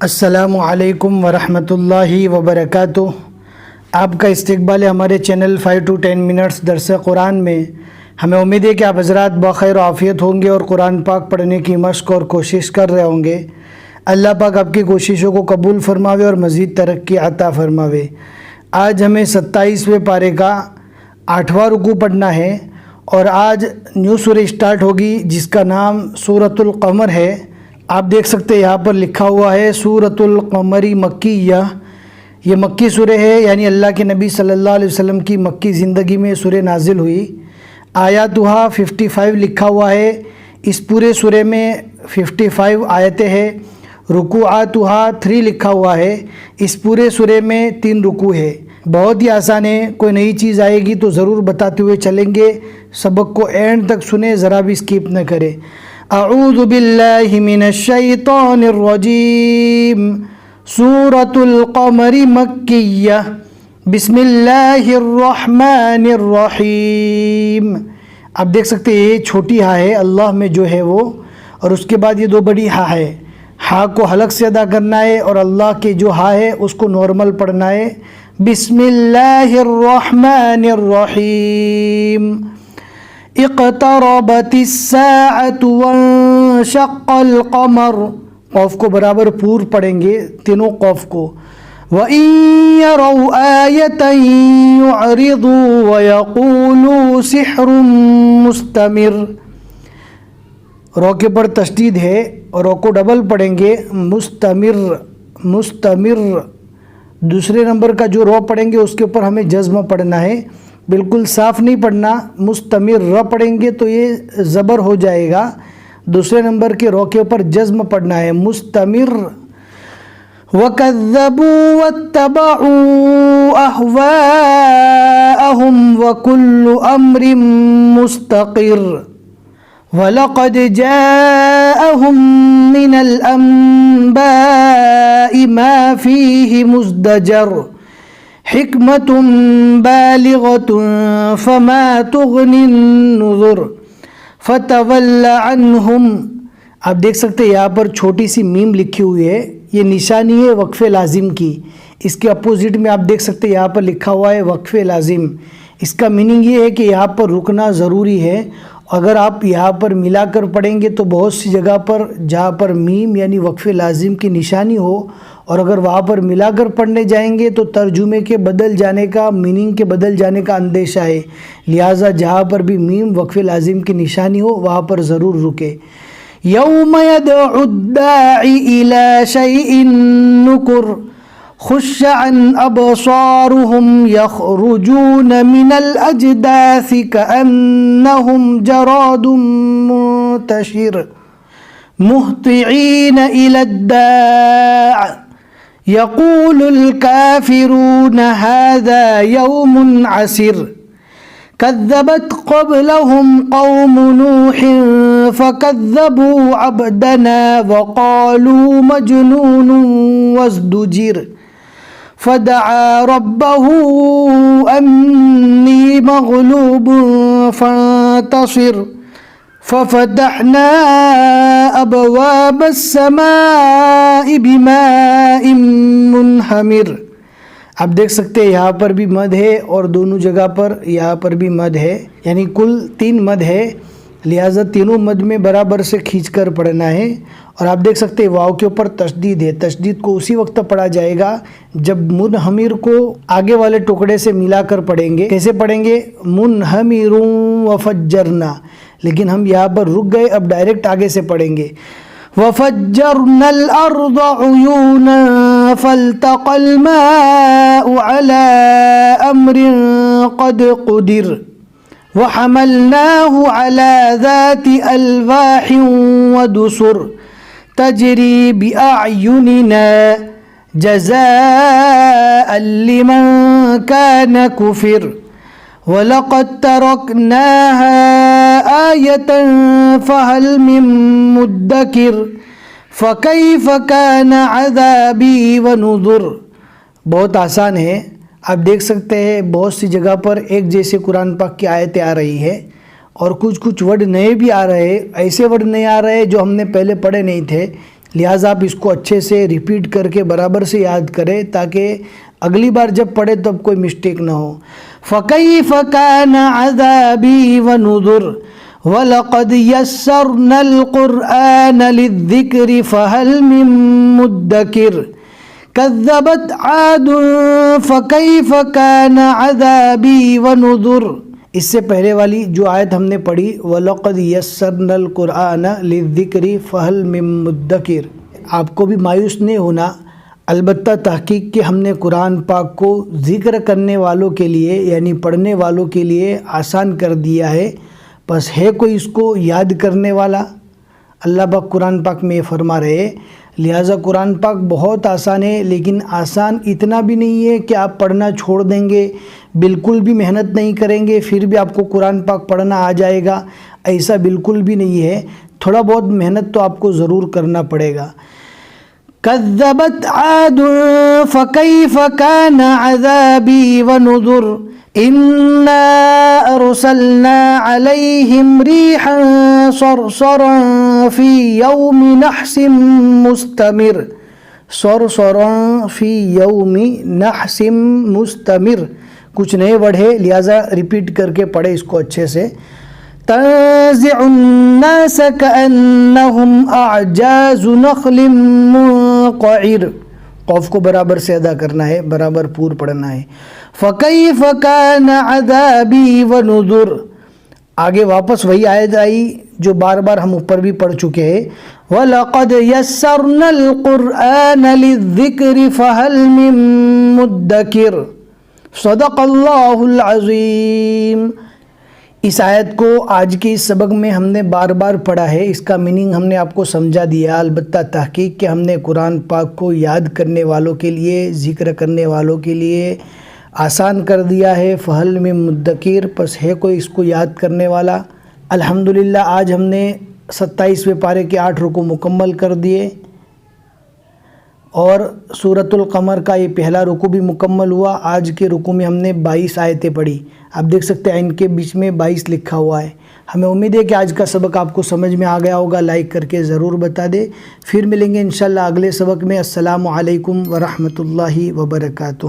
السلام علیکم ورحمۃ اللہ وبرکاتہ۔ آپ کا استقبال ہے ہمارے چینل 5 to 10 منٹس درس قرآن میں۔ ہمیں امید ہے کہ آپ حضرات بخیر و عافیت ہوں گے اور قرآن پاک پڑھنے کی مشق اور کوشش کر رہے ہوں گے۔ اللہ پاک آپ کی کوششوں کو قبول فرماوے اور مزید ترقی عطا فرماوے۔ آج ہمیں 27ویں پارے کا 8واں رکوع پڑھنا ہے اور آج نیو سورہ اسٹارٹ ہوگی جس کا نام سورۃ القمر ہے۔ آپ دیکھ سکتے ہیں یہاں پر لکھا ہوا ہے سورۃ القمر مکیہ۔ یہ مکی سورہ ہے، یعنی اللہ کے نبی صلی اللہ علیہ وسلم کی مکی زندگی میں سورہ نازل ہوئی۔ آیاتہا 55 لکھا ہوا ہے۔ اس پورے سورہ میں 55 آیتیں ہیں۔ رکوعاتہا 3 لکھا ہوا ہے۔ اس پورے سورہ میں 3 رکوع ہے۔ بہت ہی آسان ہے، کوئی نئی چیز آئے گی تو ضرور بتاتے ہوئے چلیں گے۔ سبق کو اینڈ تک سنیں، ذرا بھی اسکپ نہ کریں۔ اعوذ باللہ من الشیطان الرجیم، سورۃ القمر مکیہ، بسم اللہ الرحمن الرحیم۔ آپ دیکھ سکتے ہیں یہ چھوٹی ہا ہے اللہ میں جو ہے وہ، اور اس کے بعد یہ 2 بڑی ہا ہے۔ ہا کو حلق سے ادا کرنا ہے اور اللہ کے جو ہا ہے اس کو نارمل پڑھنا ہے۔ بسم اللہ الرحمن الرحیم۔ اقتربت الساعة وانشق القمر، قوف کو برابر پور پڑھیں گے تینوں قوف کو۔ وَإِن يَرَوْا آيَةً يُعْرِضُوا وَيَقُولُوا سِحْرٌ مُسْتَمِرٌ۔ رو کے پر تشدید ہے اور رو کو ڈبل پڑھیں گے، مستمر مستمر۔ دوسرے نمبر کا جو رو پڑھیں گے اس کے اوپر ہمیں جزم پڑھنا ہے، بالکل صاف نہیں پڑھنا۔ مستمر ر پڑھیں گے تو یہ زبر ہو جائے گا، دوسرے نمبر کے رو کے اوپر جزم پڑھنا ہے، مستمر۔ وَكَذَّبُوا وَاتَّبَعُوا أَهْوَاءَهُمْ وَكُلُّ أَمْرٍ مُسْتَقِرٌ۔ وَلَقَدْ جَاءَهُمْ مِنَ الْأَنْبَاءِ مَا فِيهِ مُزْدَجَرٌ۔ حِكْمَةٌ بَالِغَةٌ فَمَا تُغْنِ النُّذُرُ فَتَوَلَّ عَنْهُمْ۔ آپ دیکھ سکتے ہیں یہاں پر چھوٹی سی میم لکھی ہوئی ہے، یہ نشانی ہے وقف لازم کی۔ اس کے اپوزٹ میں آپ دیکھ سکتے ہیں یہاں پر لکھا ہوا ہے وقف لازم۔ اس کا میننگ یہ ہے کہ یہاں پر رکنا ضروری ہے۔ اگر آپ یہاں پر ملا کر پڑھیں گے تو بہت سی جگہ پر جہاں پر میم یعنی وقف لازم کی نشانی ہو، اور اگر وہاں پر ملا کر پڑھنے جائیں گے تو ترجمے کے بدل جانے کا، میننگ کے بدل جانے کا اندیشہ ہے۔ لہٰذا جہاں پر بھی میم وقف لازم کی نشانی ہو وہاں پر ضرور رکے۔ یوم یدعو الداعی الی شیء نکر خش عن ابصارهم یخرجون من الاجداث کأنهم جراد منتشر مہطعین الی الداع یقول الکافرون هذا یوم عسر۔ كذبت قبلهم قوم نوح فكذبوا عبدنا وقالوا مجنون وازدجر فدعا ربه أني مغلوب فانتصر ففتحنا أبواب السماء بماء منهمر۔ آپ دیکھ سکتے ہیں یہاں پر بھی مد ہے اور دونوں جگہ پر یہاں پر بھی مد ہے، یعنی کل 3 مد ہے، لہٰذا تینوں مد میں برابر سے کھینچ کر پڑھنا ہے۔ اور آپ دیکھ سکتے ہیں واو کے اوپر تشدید ہے، تشدید کو اسی وقت پڑھا جائے گا جب منہمر کو آگے والے ٹکڑے سے ملا کر پڑھیں گے۔ کیسے پڑھیں گے؟ منہمر وفجرنا، لیکن ہم یہاں پر رک گئے، اب ڈائریکٹ آگے سے پڑھیں گے۔ وَفَجَّرْنَا الْأَرْضَ عُيُونًا فَالْتَقَى الْمَاءُ عَلَى أَمْرٍ قَدْ قُدِرَ وَحَمَلْنَاهُ عَلَى ذَاتِ أَلْوَاحٍ وَدُسُرٍ تَجْرِي بِأَعْيُنِنَا جَزَاءً لِمَنْ كَانَ كُفِرَ وَلَقَدْ تَرَكْنَاهَا آيَةً فَهَلْ مِن مُدَّكِرٍ فَكَيْفَ كَانَ عَذَابِي وَنُذُرِ۔ بہت آسان ہے، آپ دیکھ سکتے ہیں بہت سی جگہ پر ایک جیسے قرآن پاک کی آیتیں آ رہی ہے اور کچھ ورڈ نئے بھی آ رہے ہیں، ایسے ورڈ نئے آ رہے ہیں جو ہم نے پہلے پڑھے نہیں تھے، لہٰذا آپ اس کو اچھے سے ریپیٹ کر کے برابر سے یاد کریں تاکہ اگلی بار جب پڑھے تب کوئی مسٹیک نہ ہو۔ فَكَيْفَ كَانَ عَذَابِي وَنُذُرْ وَلَقَدْ يَسَّرْنَا الْقُرْآنَ لِلذِّكْرِ فَهَلْ مِن مُدَّكِرٍ كَذَّبَتْ عَادٌ فَكَيْفَ كَانَ عَذَابِي وَنُذُرْ۔ اس سے پہلے والی جو آیت ہم نے پڑھی وَلَقَدْ يَسَّرْنَا الْقُرْآنَ لِلذِّكْرِ فَهَلْ مِن مُدَّكِرٍ۔ آپ کو بھی مایوس نہیں ہونا، البتہ تحقیق کہ ہم نے قرآن پاک کو ذکر کرنے والوں کے لیے یعنی پڑھنے والوں کے لیے آسان کر دیا ہے، بس ہے کوئی اس کو یاد کرنے والا؟ اللہ پاک قرآن پاک میں فرما رہے، لہٰذا قرآن پاک بہت آسان ہے، لیکن آسان اتنا بھی نہیں ہے کہ آپ پڑھنا چھوڑ دیں گے، بالکل بھی محنت نہیں کریں گے پھر بھی آپ کو قرآن پاک پڑھنا آ جائے گا، ایسا بالکل بھی نہیں ہے، تھوڑا بہت محنت تو آپ کو ضرور کرنا پڑے گا۔ كذبت عاد فكيف كان عذابي ونذر إنا أرسلنا عليهم ريحا صرصرا في يوم نحس مستمر، صرصرا في يوم نحس مستمر، کچھ نئے ورڈ ہے لہٰذا ریپیٹ کر کے پڑھے اس کو اچھے سے۔ تنزع الناس كأنهم أعجاز نخل منقعر، قوف کو برابر سے ادا کرنا ہے، برابر پور پڑھنا ہے۔ فكيف كان عذابي ونذر، آگے واپس وہی آیت آئی جو بار بار ہم اوپر بھی پڑھ چکے ہیں، وَلَقَدْ يَسَّرْنَا الْقُرْآنَ لِلذِّكْرِ فَهَلْ مِن مُدَّكِرٍ۔ صدق اللہ العظیم۔ اس آیت کو آج کے اس سبق میں ہم نے بار بار پڑھا ہے، اس کا میننگ ہم نے آپ کو سمجھا دیا، البتہ تحقیق کہ ہم نے قرآن پاک کو یاد کرنے والوں کے لیے، ذکر کرنے والوں کے لیے آسان کر دیا ہے۔ فَهَلْ مِن مُدَّكِرٍ، پس ہے کوئی اس کو یاد کرنے والا؟ الحمدللہ آج ہم نے 27ویں پارے کے 8 رکوع مکمل کر دیے اور سورۃ القمر کا یہ پہلا رکوع بھی مکمل ہوا۔ آج کے رکوع میں ہم نے 22 آیتیں پڑھی، آپ دیکھ سکتے ہیں ان کے بیچ میں 22 لکھا ہوا ہے۔ ہمیں امید ہے کہ آج کا سبق آپ کو سمجھ میں آ گیا ہوگا، لائک کر کے ضرور بتا دیں۔ پھر ملیں گے انشاءاللہ اگلے سبق میں۔ السلام علیکم ورحمۃ اللہ وبرکاتہ۔